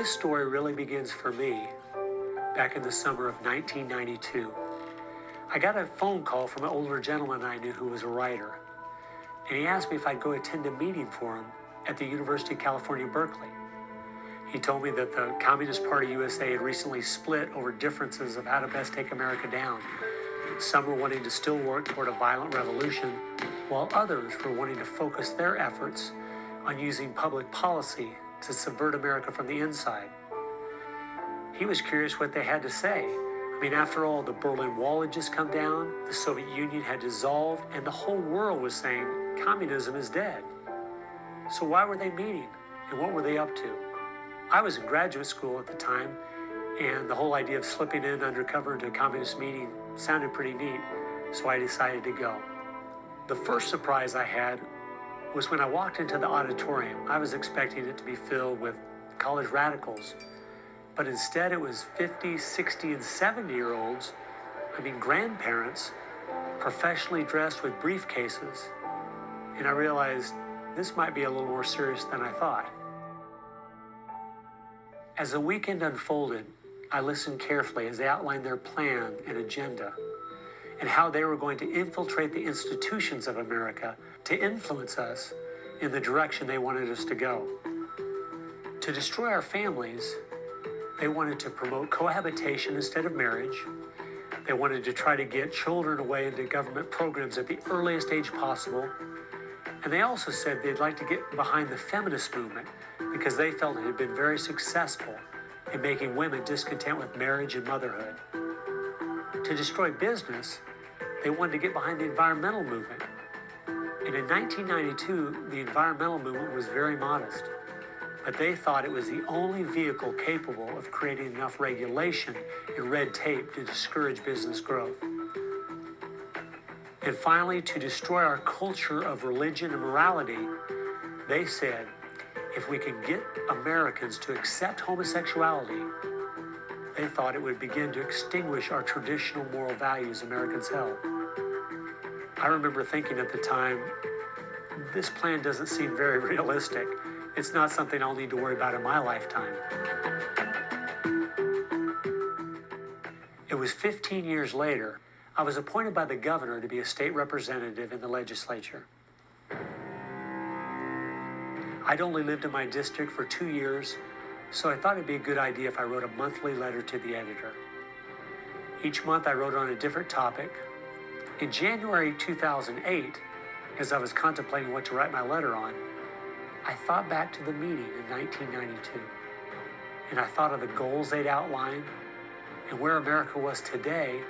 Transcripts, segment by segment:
This story really begins for me back in the summer of 1992. I got a phone call from an older gentleman I knew who was a writer, and he asked me if I'd go attend a meeting for him at the University of California, Berkeley. He told me that the Communist Party USA had recently split over differences of how to best take America down. Some were wanting to still work toward a violent revolution, while others were wanting to focus their efforts on using public policy to subvert America from the inside. He was curious what they had to say. I mean, after all, the Berlin Wall had just come down, the Soviet Union had dissolved, and the whole world was saying communism is dead. So why were they meeting, and what were they up to? I was in graduate school at the time, and the whole idea of slipping in undercover into a communist meeting sounded pretty neat, so I decided to go. The first surprise I had was when I walked into the auditorium. I was expecting it to be filled with college radicals, but instead it was 50, 60, and 70-year-olds, grandparents, professionally dressed with briefcases. And I realized this might be a little more serious than I thought. As the weekend unfolded, I listened carefully as they outlined their plan and agenda and how they were going to infiltrate the institutions of America to influence us in the direction they wanted us to go. To destroy our families, they wanted to promote cohabitation instead of marriage. They wanted to try to get children away into government programs at the earliest age possible. And they also said they'd like to get behind the feminist movement because they felt it had been very successful in making women discontent with marriage and motherhood. To destroy business, they wanted to get behind the environmental movement. And in 1992, the environmental movement was very modest, but they thought it was the only vehicle capable of creating enough regulation and red tape to discourage business growth. And finally, to destroy our culture of religion and morality, they said, if we can get Americans to accept homosexuality, they thought it would begin to extinguish our traditional moral values Americans held. I remember thinking at the time, this plan doesn't seem very realistic. It's not something I'll need to worry about in my lifetime. It was 15 years later, I was appointed by the governor to be a state representative in the legislature. I'd only lived in my district for 2 years, so I thought it'd be a good idea if I wrote a monthly letter to the editor. Each month I wrote on a different topic. In January 2008, as I was contemplating what to write my letter on, I thought back to the meeting in 1992, and I thought of the goals they'd outlined and where America was today,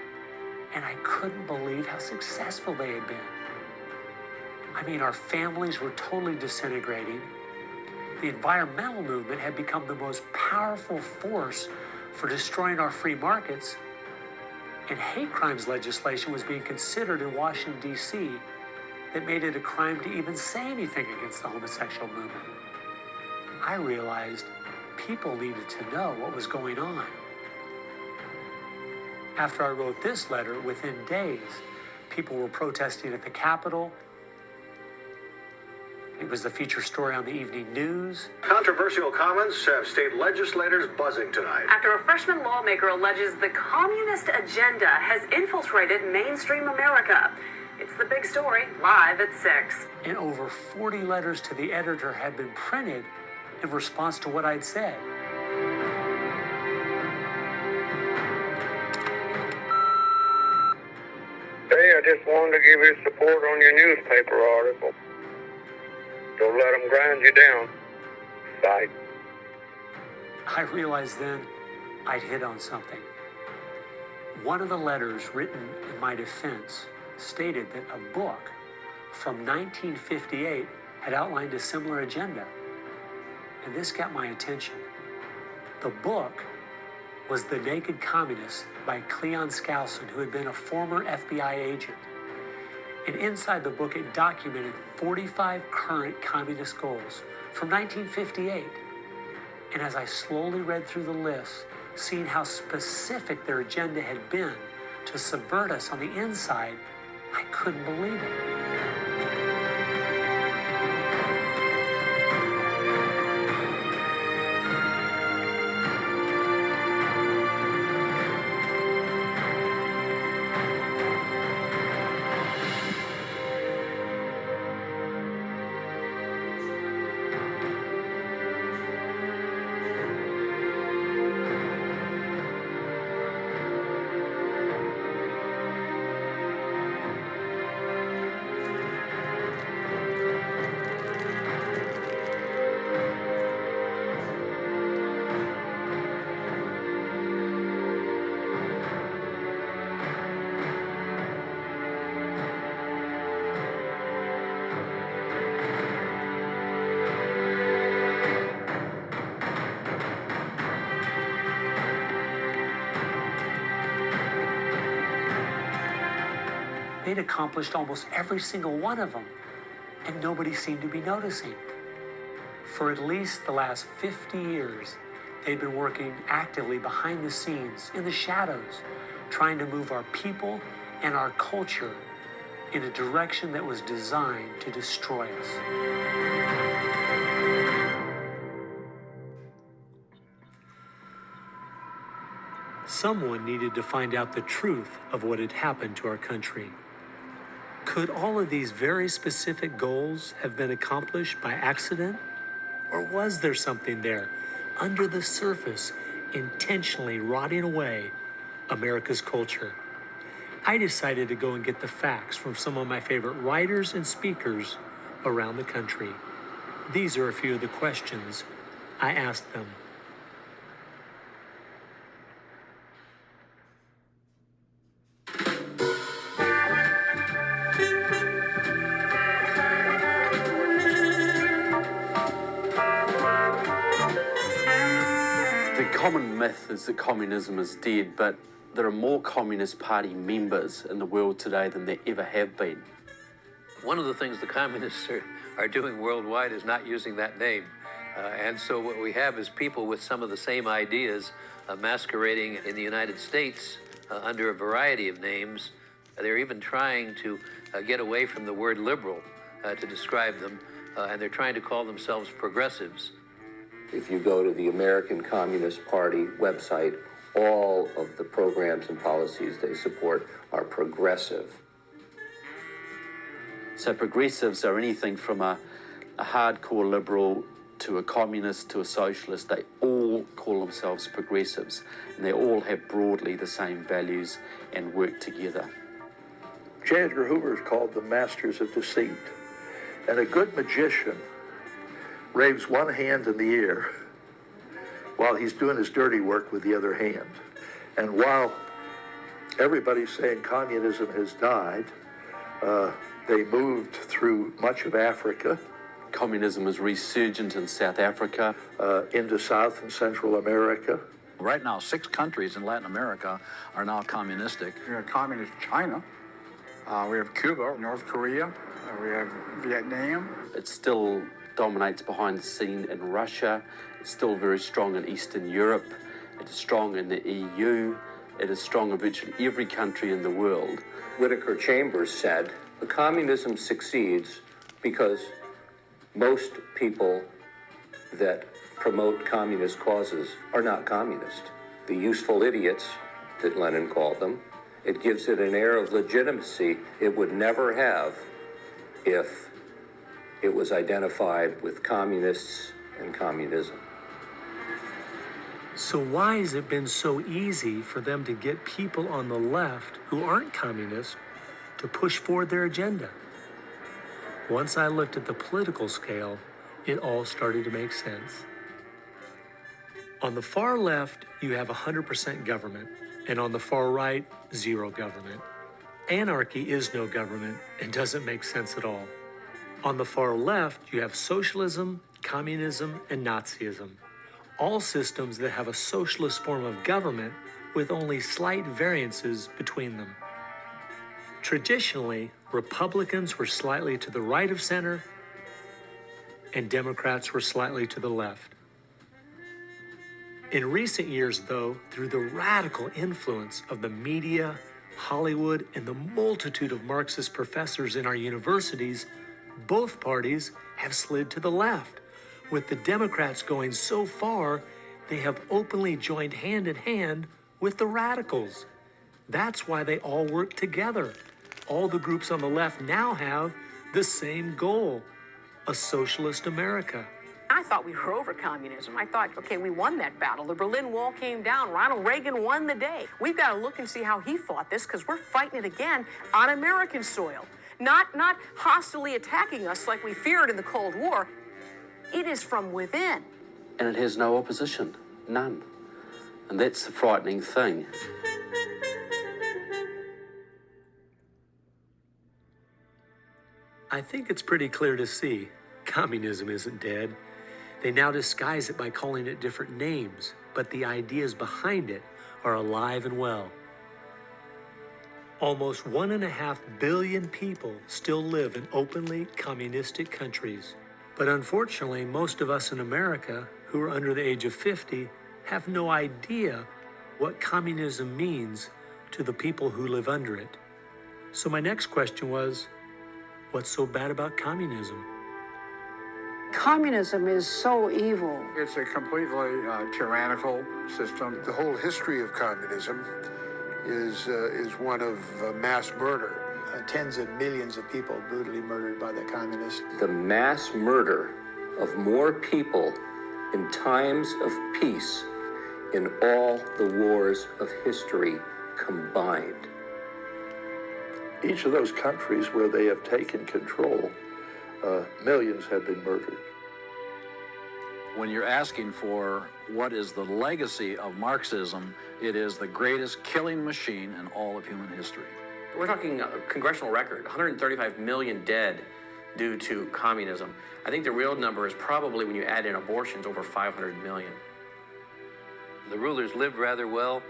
and I couldn't believe how successful they had been. Our families were totally disintegrating. The environmental movement had become the most powerful force for destroying our free markets, and hate crimes legislation was being considered in Washington, D.C. that made it a crime to even say anything against the homosexual movement. I realized people needed to know what was going on. After I wrote this letter, within days, people were protesting at the Capitol. It was the feature story on the evening news. Controversial comments have state legislators buzzing tonight. After a freshman lawmaker alleges the communist agenda has infiltrated mainstream America. It's the big story, live at 6. And over 40 letters to the editor had been printed in response to what I'd said. Hey, I just wanted to give you support on your newspaper article. Don't let them grind you down. Bye. I realized then I'd hit on something. One of the letters written in my defense stated that a book from 1958 had outlined a similar agenda. And this got my attention. The book was The Naked Communist by Cleon Skousen, who had been a former FBI agent. And inside the book, it documented 45 current communist goals from 1958. And as I slowly read through the list, seeing how specific their agenda had been to subvert us on the inside, I couldn't believe it. They'd accomplished almost every single one of them, and nobody seemed to be noticing. For at least the last 50 years, they'd been working actively behind the scenes, in the shadows, trying to move our people and our culture in a direction that was designed to destroy us. Someone needed to find out the truth of what had happened to our country. Could all of these very specific goals have been accomplished by accident? Or was there something there, under the surface, intentionally rotting away America's culture? I decided to go and get the facts from some of my favorite writers and speakers around the country. These are a few of the questions I asked them. The common myth is that communism is dead, but there are more Communist Party members in the world today than there ever have been. One of the things the communists are doing worldwide is not using that name. And so what we have is people with some of the same ideas masquerading in the United States under a variety of names. They're even trying to get away from the word liberal to describe them, and they're trying to call themselves progressives. If you go to the American Communist Party website, all of the programs and policies they support are progressive. So progressives are anything from a hardcore liberal to a communist to a socialist. They all call themselves progressives, and they all have broadly the same values and work together. J. Edgar Hoover is called the masters of deceit. And a good magician raves one hand in the air while he's doing his dirty work with the other hand. And while everybody's saying communism has died, they moved through much of Africa. Communism is resurgent in South Africa. Into South and Central America. Right now, 6 countries in Latin America are now communistic. We have communist China. We have Cuba, North Korea. We have Vietnam. It still dominates behind the scene in Russia. It's still very strong in Eastern Europe. It is strong in the EU. It is strong in virtually every country in the world. Whittaker Chambers said, the communism succeeds because most people that promote communist causes are not communist. The useful idiots, that Lenin called them, it gives it an air of legitimacy it would never have if it was identified with communists and communism. So why has it been so easy for them to get people on the left who aren't communists to push forward their agenda? Once I looked at the political scale, it all started to make sense. On the far left, you have 100% government, and on the far right, zero government. Anarchy is no government and doesn't make sense at all. On the far left, you have socialism, communism, and Nazism. All systems that have a socialist form of government with only slight variances between them. Traditionally, Republicans were slightly to the right of center, and Democrats were slightly to the left. In recent years, though, through the radical influence of the media, Hollywood, and the multitude of Marxist professors in our universities, both parties have slid to the left, with the Democrats going so far they have openly joined hand in hand with the radicals. That's why they all work together. All the groups on the left now have the same goal, a socialist America. I thought we were over communism. I thought, okay, we won that battle. The Berlin Wall came down. Ronald Reagan won the day. We've got to look and see how he fought this, because we're fighting it again on American soil. Not hostilely attacking us like we feared in the Cold War. It is from within. And it has no opposition, none. And that's the frightening thing. I think it's pretty clear to see communism isn't dead. They now disguise it by calling it different names, but the ideas behind it are alive and well. Almost 1.5 billion people still live in openly communistic countries. But unfortunately, most of us in America who are under the age of 50 have no idea what communism means to the people who live under it. So my next question was, what's so bad about communism? Communism is so evil. It's a completely tyrannical system. The whole history of communism is one of mass murder. Tens of millions of people brutally murdered by the communists. The mass murder of more people in times of peace in all the wars of history combined. Each of those countries where they have taken control, millions have been murdered. When you're asking for what is the legacy of Marxism, it is the greatest killing machine in all of human history. We're talking a congressional record, 135 million dead due to communism. I think the real number is probably, when you add in abortions, over 500 million. The rulers lived rather well,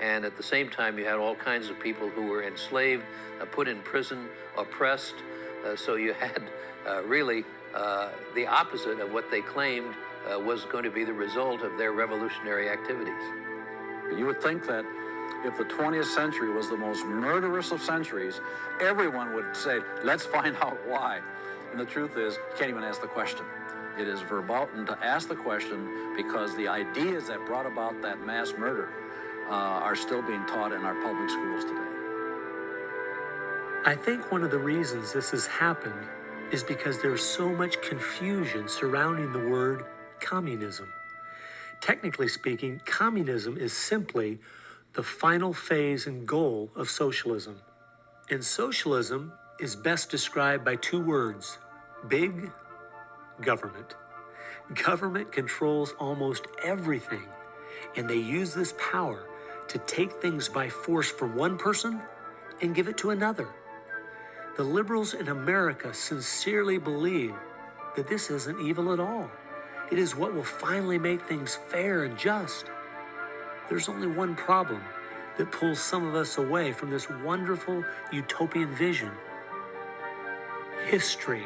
and at the same time you had all kinds of people who were enslaved, put in prison, oppressed. So you had really the opposite of what they claimed was going to be the result of their revolutionary activities. You would think that if the 20th century was the most murderous of centuries, everyone would say, let's find out why. And the truth is, you can't even ask the question. It is verboten to ask the question because the ideas that brought about that mass murder are still being taught in our public schools today. I think one of the reasons this has happened is because there's so much confusion surrounding the word communism. Technically speaking, communism is simply the final phase and goal of socialism. And socialism is best described by two words: big government. Government controls almost everything, and they use this power to take things by force from one person and give it to another. The liberals in America sincerely believe that this isn't evil at all. It is what will finally make things fair and just. There's only one problem that pulls some of us away from this wonderful utopian vision: history.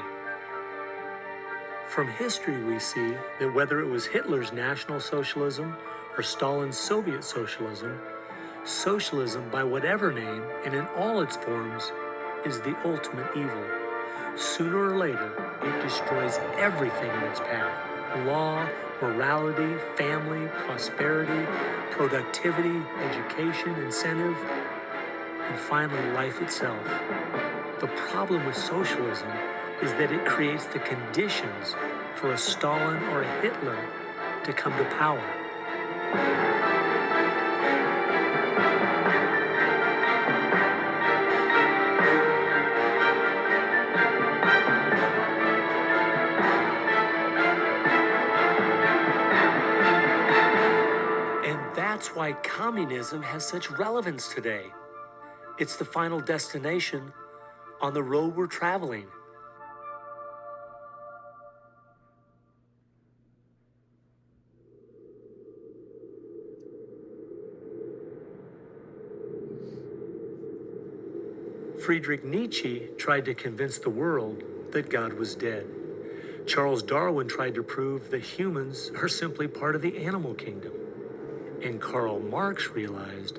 From history, we see that whether it was Hitler's National Socialism or Stalin's Soviet Socialism, socialism, by whatever name and in all its forms, is the ultimate evil. Sooner or later, it destroys everything in its path: law, morality, family, prosperity, productivity, education, incentive, and finally life itself. The problem with socialism is that it creates the conditions for a Stalin or a Hitler to come to power. That's why communism has such relevance today. It's the final destination on the road we're traveling. Friedrich Nietzsche tried to convince the world that God was dead. Charles Darwin tried to prove that humans are simply part of the animal kingdom. And Karl Marx realized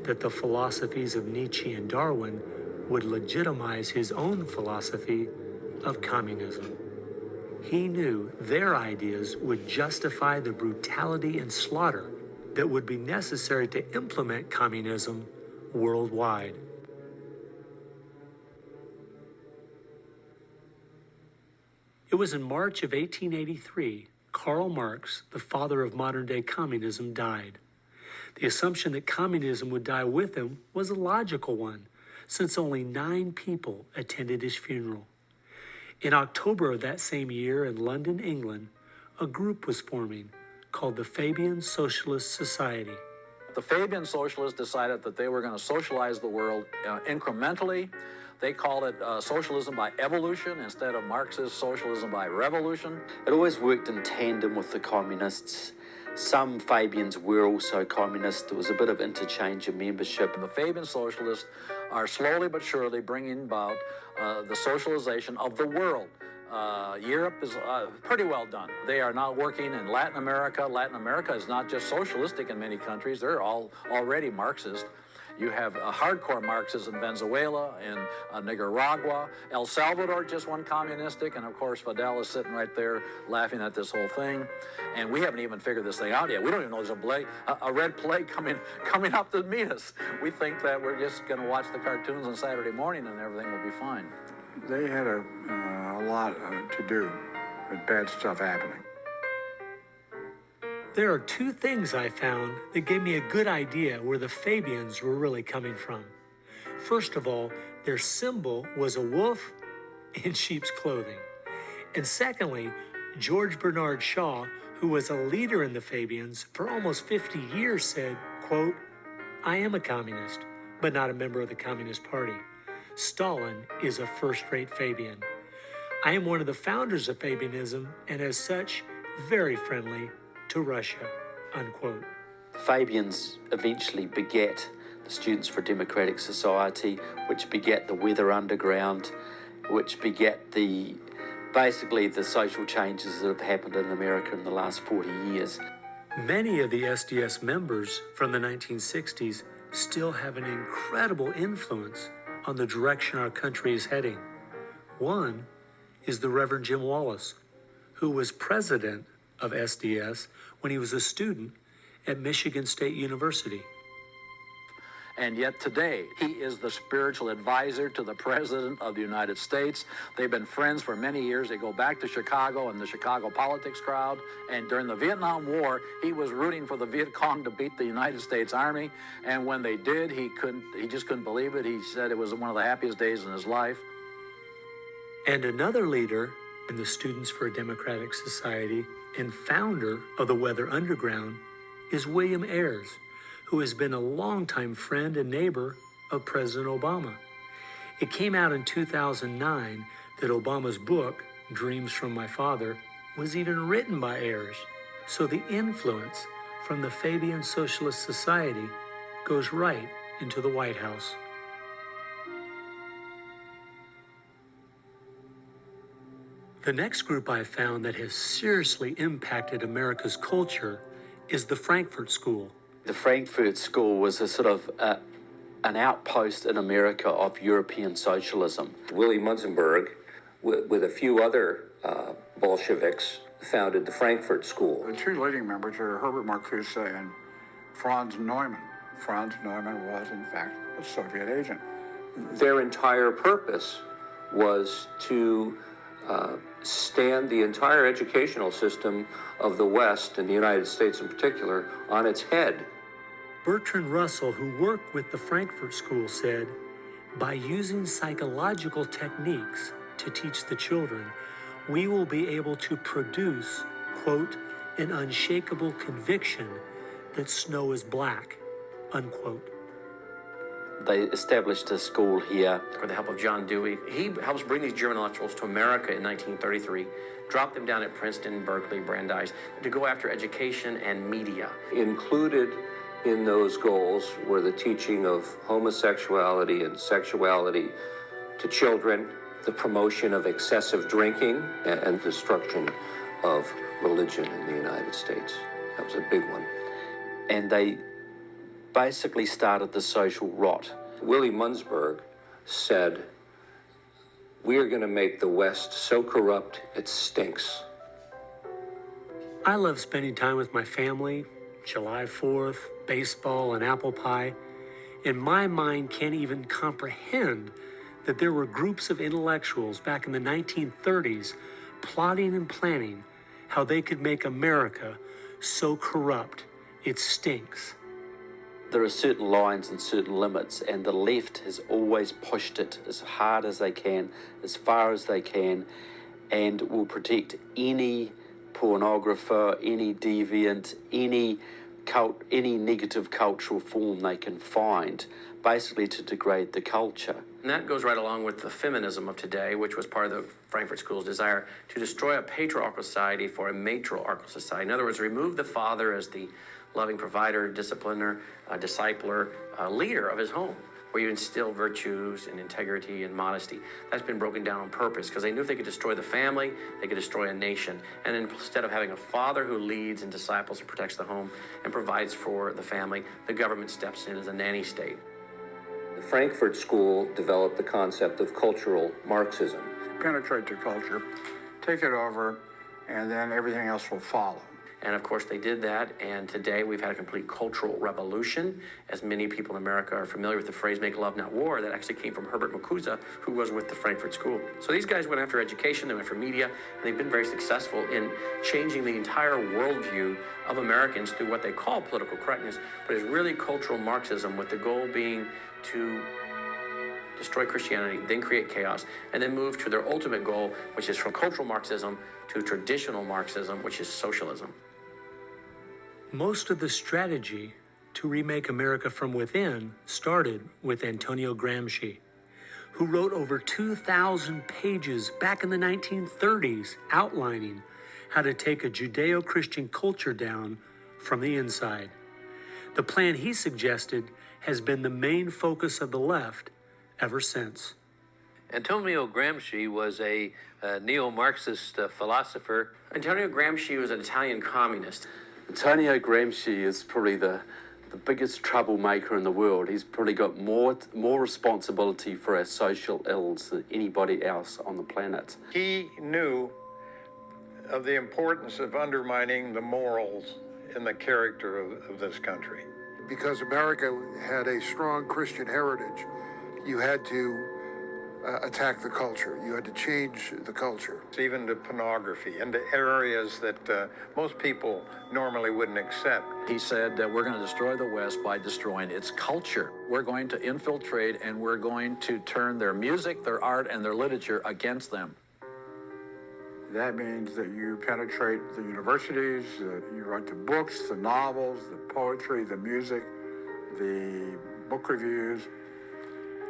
that the philosophies of Nietzsche and Darwin would legitimize his own philosophy of communism. He knew their ideas would justify the brutality and slaughter that would be necessary to implement communism worldwide. It was in March of 1883, Karl Marx, the father of modern-day communism, died. The assumption that communism would die with him was a logical one, since only 9 people attended his funeral. In October of that same year in London, England, a group was forming called the Fabian Socialist Society. The Fabian Socialists decided that they were going to socialize the world incrementally. They called it socialism by evolution instead of Marxist socialism by revolution. It always worked in tandem with the communists. Some Fabians were also communist. There was a bit of interchange of membership. The Fabian Socialists are slowly but surely bringing about the socialization of the world. Europe is pretty well done. They are now working in Latin America. Latin America is not just socialistic in many countries. They're all already Marxist. You have hardcore Marxists in Venezuela, in Nicaragua. El Salvador just went communistic, and of course Fidel is sitting right there laughing at this whole thing. And we haven't even figured this thing out yet. We don't even know there's a red plague coming up to meet us. We think that we're just going to watch the cartoons on Saturday morning and everything will be fine. They had a lot to do with bad stuff happening. There are two things I found that gave me a good idea where the Fabians were really coming from. First of all, their symbol was a wolf in sheep's clothing. And secondly, George Bernard Shaw, who was a leader in the Fabians for almost 50 years, said, quote, "I am a communist, but not a member of the Communist Party. Stalin is a first-rate Fabian. I am one of the founders of Fabianism, and as such, very friendly to Russia," unquote. Fabians eventually beget the Students for a Democratic Society, which beget the Weather Underground, which beget basically the social changes that have happened in America in the last 40 years. Many of the SDS members from the 1960s still have an incredible influence on the direction our country is heading. One is the Reverend Jim Wallace, who was president of SDS when he was a student at Michigan State University. And yet today, he is the spiritual advisor to the President of the United States. They've been friends for many years. They go back to Chicago and the Chicago politics crowd. And during the Vietnam War, he was rooting for the Viet Cong to beat the United States Army. And when they did, he just couldn't believe it. He said it was one of the happiest days in his life. And another leader in the Students for a Democratic Society and founder of the Weather Underground is William Ayers, who has been a longtime friend and neighbor of President Obama. It came out in 2009 that Obama's book, Dreams from My Father, was even written by Ayers. So the influence from the Fabian Socialist Society goes right into the White House. The next group I found that has seriously impacted America's culture is the Frankfurt School. The Frankfurt School was a sort of an outpost in America of European socialism. Willy Munzenberg, with a few other Bolsheviks, founded the Frankfurt School. The two leading members are Herbert Marcuse and Franz Neumann. Franz Neumann was, in fact, a Soviet agent. Their entire purpose was to stand the entire educational system of the West, and the United States in particular, on its head. Bertrand Russell, who worked with the Frankfurt School, said, "By using psychological techniques to teach the children, we will be able to produce, quote, an unshakable conviction that snow is black," unquote. They established a school here. With the help of John Dewey. He helps bring these German intellectuals to America in 1933, drop them down at Princeton, Berkeley, Brandeis, to go after education and media. Included in those goals were the teaching of homosexuality and sexuality to children, the promotion of excessive drinking, and destruction of religion in the United States. That was a big one. And they basically started the social rot. Willy Munzenberg said, "We are going to make the West so corrupt it stinks." I love spending time with my family, July 4th, baseball, and apple pie, and my mind can't even comprehend that there were groups of intellectuals back in the 1930s plotting and planning how they could make America so corrupt it stinks. There are certain lines and certain limits, and the left has always pushed it as hard as they can, as far as they can, and will protect any pornographer, any deviant, any any negative cultural form they can find, basically to degrade the culture. And that goes right along with the feminism of today, which was part of the Frankfurt School's desire to destroy a patriarchal society for a matriarchal society. In other words, remove the father as the loving provider, discipliner, discipler, leader of his home, where you instill virtues and integrity and modesty. That's been broken down on purpose because they knew if they could destroy the family, they could destroy a nation. And instead of having a father who leads and disciples and protects the home and provides for the family, the government steps in as a nanny state. The Frankfurt School developed the concept of cultural Marxism. Penetrate the culture, take it over, and then everything else will follow. And of course they did that, and today we've had a complete cultural revolution. As many people in America are familiar with the phrase "make love, not war," that actually came from Herbert Marcuse, who was with the Frankfurt School. So these guys went after education, they went for media, and they've been very successful in changing the entire worldview of Americans through what they call political correctness, but it's really cultural Marxism, with the goal being to destroy Christianity, then create chaos, and then move to their ultimate goal, which is from cultural Marxism to traditional Marxism, which is socialism. Most of the strategy to remake America from within started with Antonio Gramsci, who wrote over 2,000 pages back in the 1930s outlining how to take a Judeo-Christian culture down from the inside. The plan he suggested has been the main focus of the left ever since. Antonio Gramsci was a neo-Marxist philosopher. Antonio Gramsci was an Italian communist. Antonio Gramsci is probably the biggest troublemaker in the world. He's probably got more responsibility for our social ills than anybody else on the planet. He knew of the importance of undermining the morals and the character of this country. Because America had a strong Christian heritage, you had to attack the culture. You had to change the culture. Even to pornography, into areas that most people normally wouldn't accept. He said that we're going to destroy the West by destroying its culture. We're going to infiltrate and we're going to turn their music, their art, and their literature against them. That means that you penetrate the universities, you write the books, the novels, the poetry, the music, the book reviews.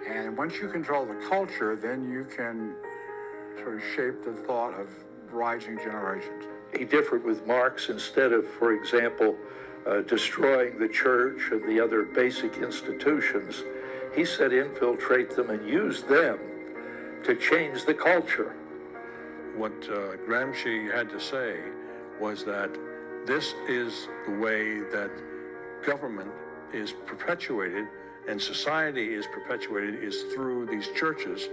And once you control the culture, then you can sort of shape the thought of rising generations. He differed with Marx. Instead of, for example, destroying the church and the other basic institutions, he said infiltrate them and use them to change the culture. What Gramsci had to say was that this is the way that government is perpetuated and society is perpetuated is through these churches,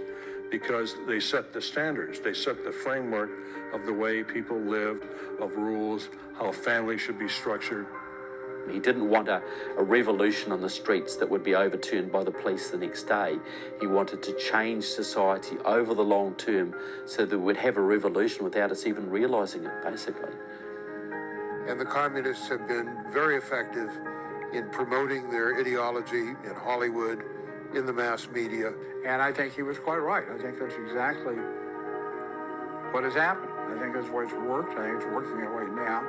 because they set the standards, they set the framework of the way people live, of rules, how a family should be structured. He didn't want a revolution on the streets that would be overturned by the police the next day. He wanted to change society over the long term so that we'd have a revolution without us even realizing it, basically. And the communists have been very effective in promoting their ideology in Hollywood, in the mass media. And I think he was quite right. I think that's exactly what has happened. I think that's the way it's worked. I think it's working that way now.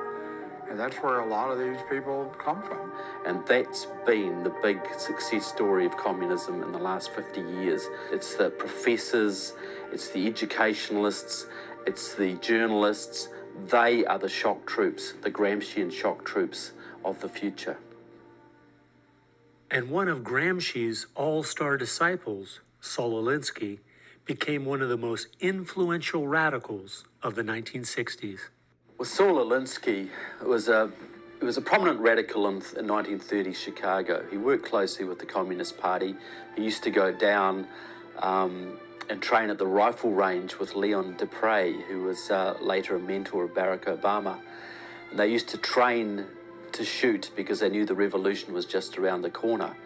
And that's where a lot of these people come from. And that's been the big success story of communism in the last 50 years. It's the professors, it's the educationalists, it's the journalists. They are the shock troops, the Gramscian shock troops of the future. And one of Gramsci's all-star disciples, Saul Alinsky, became one of the most influential radicals of the 1960s. Well, Saul Alinsky was a prominent radical in 1930 Chicago. He worked closely with the Communist Party. He used to go down and train at the rifle range with Leon Dupre, who was later a mentor of Barack Obama. And they used to train to shoot because they knew the revolution was just around the corner.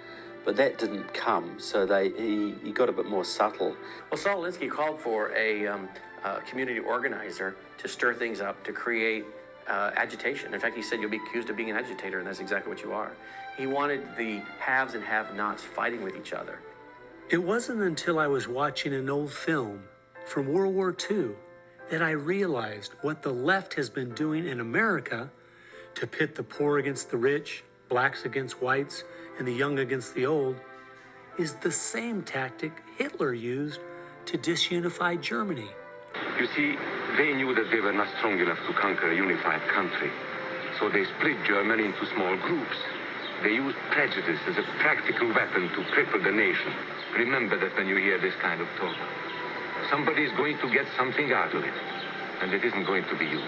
But that didn't come, so he got a bit more subtle. Well, Saul Alinsky called for a community organizer to stir things up, to create agitation. In fact, he said, you'll be accused of being an agitator, and that's exactly what you are. He wanted the haves and have-nots fighting with each other. It wasn't until I was watching an old film from World War II that I realized what the left has been doing in America to pit the poor against the rich, blacks against whites and the young against the old, is the same tactic Hitler used to disunify Germany. You see, they knew that they were not strong enough to conquer a unified country. So they split Germany into small groups. They used prejudice as a practical weapon to cripple the nation. Remember that when you hear this kind of talk. Somebody is going to get something out of it, and it isn't going to be you.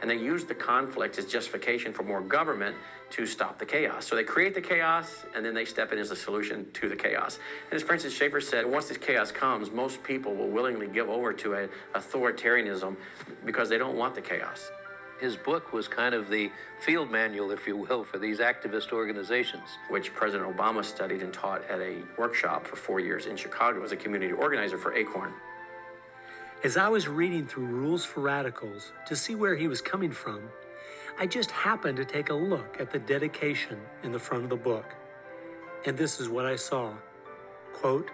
And they use the conflict as justification for more government to stop the chaos. So they create the chaos, and then they step in as a solution to the chaos. And as Francis Schaeffer said, once this chaos comes, most people will willingly give over to an authoritarianism because they don't want the chaos. His book was kind of the field manual, if you will, for these activist organizations. Which President Obama studied and taught at a workshop for 4 years in Chicago as a community organizer for ACORN. As I was reading through Rules for Radicals to see where he was coming from, I just happened to take a look at the dedication in the front of the book. And this is what I saw. Quote,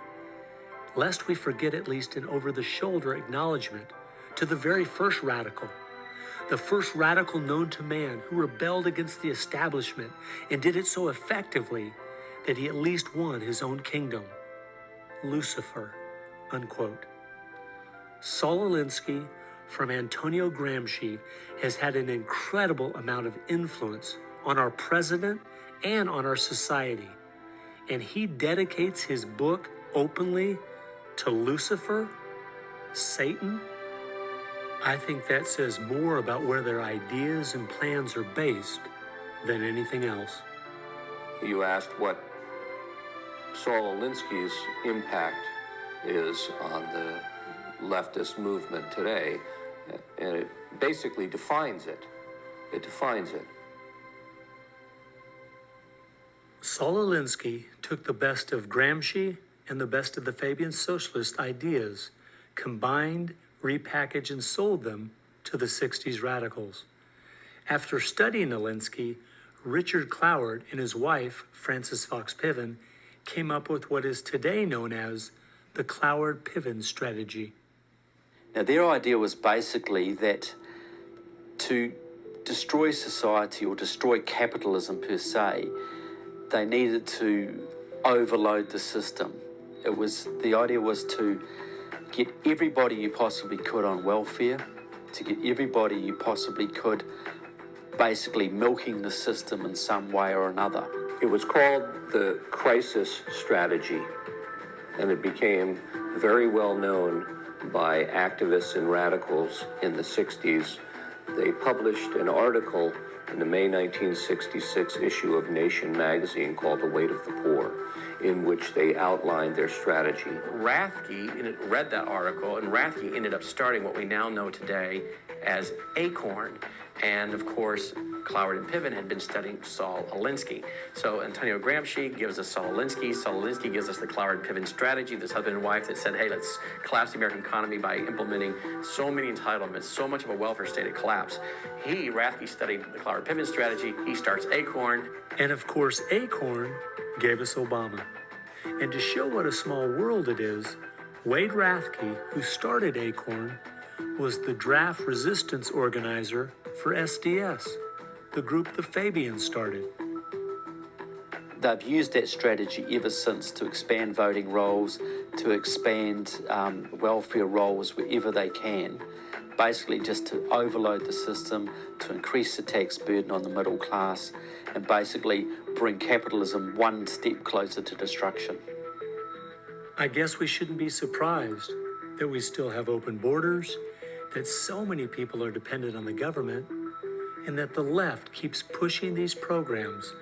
"Lest we forget at least an over-the-shoulder acknowledgement to the very first radical, the first radical known to man who rebelled against the establishment and did it so effectively that he at least won his own kingdom. Lucifer," unquote. Saul Alinsky from Antonio Gramsci has had an incredible amount of influence on our president and on our society. And he dedicates his book openly to Lucifer, Satan. I think that says more about where their ideas and plans are based than anything else. You asked what Saul Alinsky's impact is on the leftist movement today, and it basically defines it. It defines it. Saul Alinsky took the best of Gramsci and the best of the Fabian Socialist ideas, combined, repackaged, and sold them to the 60s radicals. After studying Alinsky, Richard Cloward and his wife, Frances Fox Piven, came up with what is today known as the Cloward-Piven strategy. Now, their idea was basically that to destroy society or destroy capitalism per se, they needed to overload the system. The idea was to get everybody you possibly could on welfare, to get everybody you possibly could basically milking the system in some way or another. It was called the crisis strategy, and it became very well known by activists and radicals in the 60s. They published an article in the May 1966 issue of Nation magazine called The Weight of the Poor, in which they outlined their strategy. Rathke read that article, and Rathke ended up starting what we now know today as ACORN. And of course, Cloward and Piven had been studying Saul Alinsky. So Antonio Gramsci gives us Saul Alinsky. Saul Alinsky gives us the Cloward-Piven strategy, this husband and wife that said, hey, let's collapse the American economy by implementing so many entitlements, so much of a welfare state at collapse. Rathke studied the Cloward-Piven strategy. He starts ACORN. And of course, ACORN gave us Obama. And to show what a small world it is, Wade Rathke, who started ACORN, was the draft resistance organizer for SDS, the group the Fabians started. They've used that strategy ever since to expand voting rolls, to expand welfare rolls wherever they can, basically just to overload the system, to increase the tax burden on the middle class, and basically bring capitalism one step closer to destruction. I guess we shouldn't be surprised that we still have open borders, that so many people are dependent on the government, and that the left keeps pushing these programs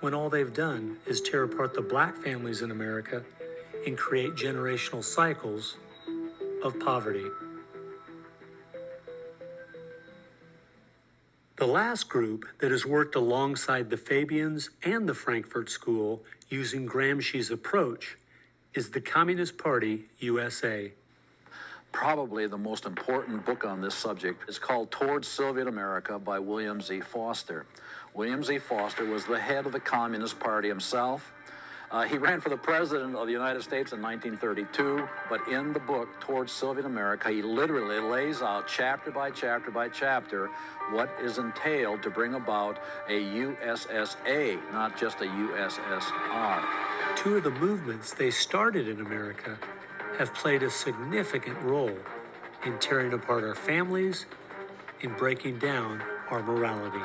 when all they've done is tear apart the black families in America and create generational cycles of poverty. The last group that has worked alongside the Fabians and the Frankfurt School using Gramsci's approach is the Communist Party USA. Probably the most important book on this subject is called Towards Soviet America by William Z. Foster. William Z. Foster was the head of the Communist Party himself. He ran for the president of the United States in 1932, but in the book, Towards Soviet America, he literally lays out chapter by chapter by chapter what is entailed to bring about a USSA, not just a USSR. Two of the movements they started in America have played a significant role in tearing apart our families, in breaking down our morality.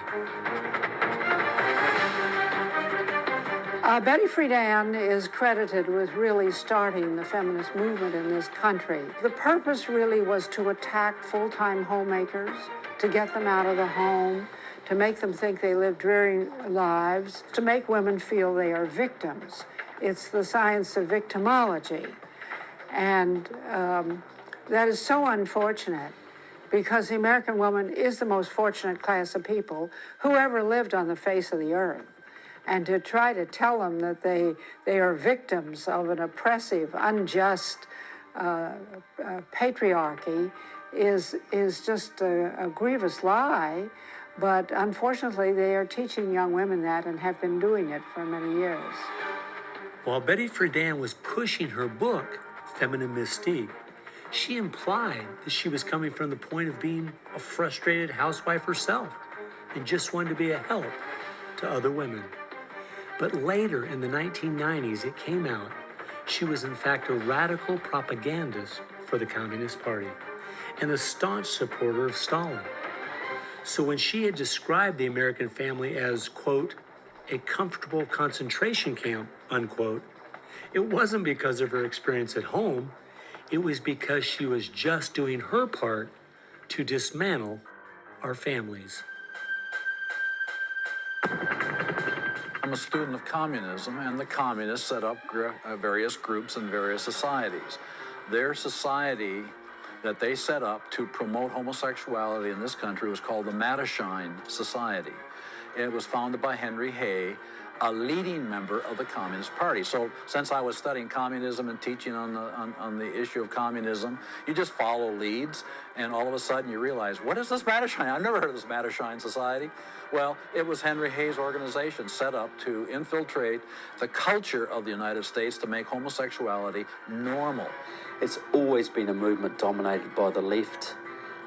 Betty Friedan is credited with really starting the feminist movement in this country. The purpose really was to attack full-time homemakers, to get them out of the home, to make them think they live dreary lives, to make women feel they are victims. It's the science of victimology. And that is so unfortunate, because the American woman is the most fortunate class of people who ever lived on the face of the earth. And to try to tell them that they are victims of an oppressive, unjust patriarchy is just a grievous lie. But unfortunately, they are teaching young women that and have been doing it for many years. While Betty Friedan was pushing her book, Feminine Mystique, she implied that she was coming from the point of being a frustrated housewife herself and just wanted to be a help to other women. But later in the 1990s, it came out she was in fact a radical propagandist for the Communist Party and a staunch supporter of Stalin. So when she had described the American family as, quote, a comfortable concentration camp, unquote, it wasn't because of her experience at home. It was because she was just doing her part to dismantle our families. I'm a student of communism, and the communists set up various groups and various societies. Their society that they set up to promote homosexuality in this country was called the Mattachine Society. It was founded by Henry Hay, a leading member of the Communist Party. So since I was studying communism and teaching on the issue of communism, you just follow leads, and all of a sudden you realize, what is this Mattachine? I've never heard of this Mattachine Society. Well, it was Henry Hay's organization set up to infiltrate the culture of the United States to make homosexuality normal. It's always been a movement dominated by the left.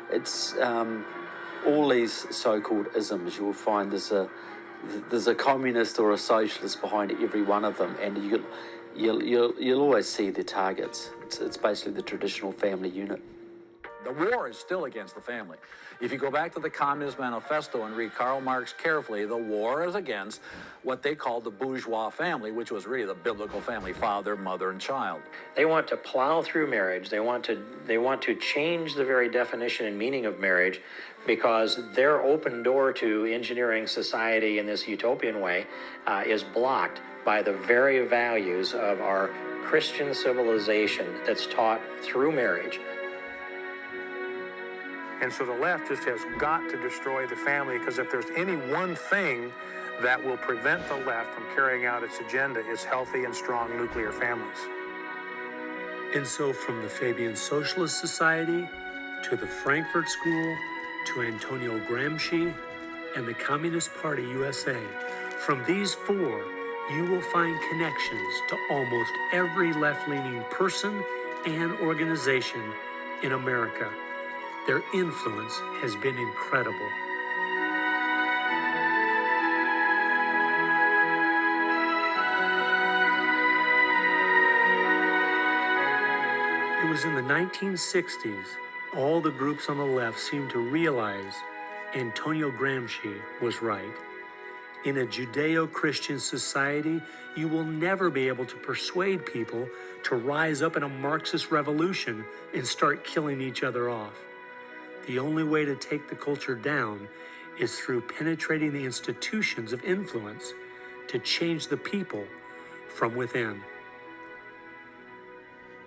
It's all these so-called isms. You will find there's a communist or a socialist behind every one of them, and you'll always see their targets. It's basically the traditional family unit. The war is still against the family. If you go back to the Communist Manifesto and read Karl Marx carefully, the war is against what they called the bourgeois family, which was really the biblical family, father, mother, and child. They want to plow through marriage. They want to change the very definition and meaning of marriage, because their open door to engineering society in this utopian way is blocked by the very values of our Christian civilization that's taught through marriage. And so the left just has got to destroy the family, because if there's any one thing that will prevent the left from carrying out its agenda, it's healthy and strong nuclear families. And so from the Fabian Socialist Society to the Frankfurt School to Antonio Gramsci and the Communist Party USA, from these four, you will find connections to almost every left-leaning person and organization in America. Their influence has been incredible. It was in the 1960s, all the groups on the left seemed to realize Antonio Gramsci was right. In a Judeo-Christian society, you will never be able to persuade people to rise up in a Marxist revolution and start killing each other off. The only way to take the culture down is through penetrating the institutions of influence to change the people from within.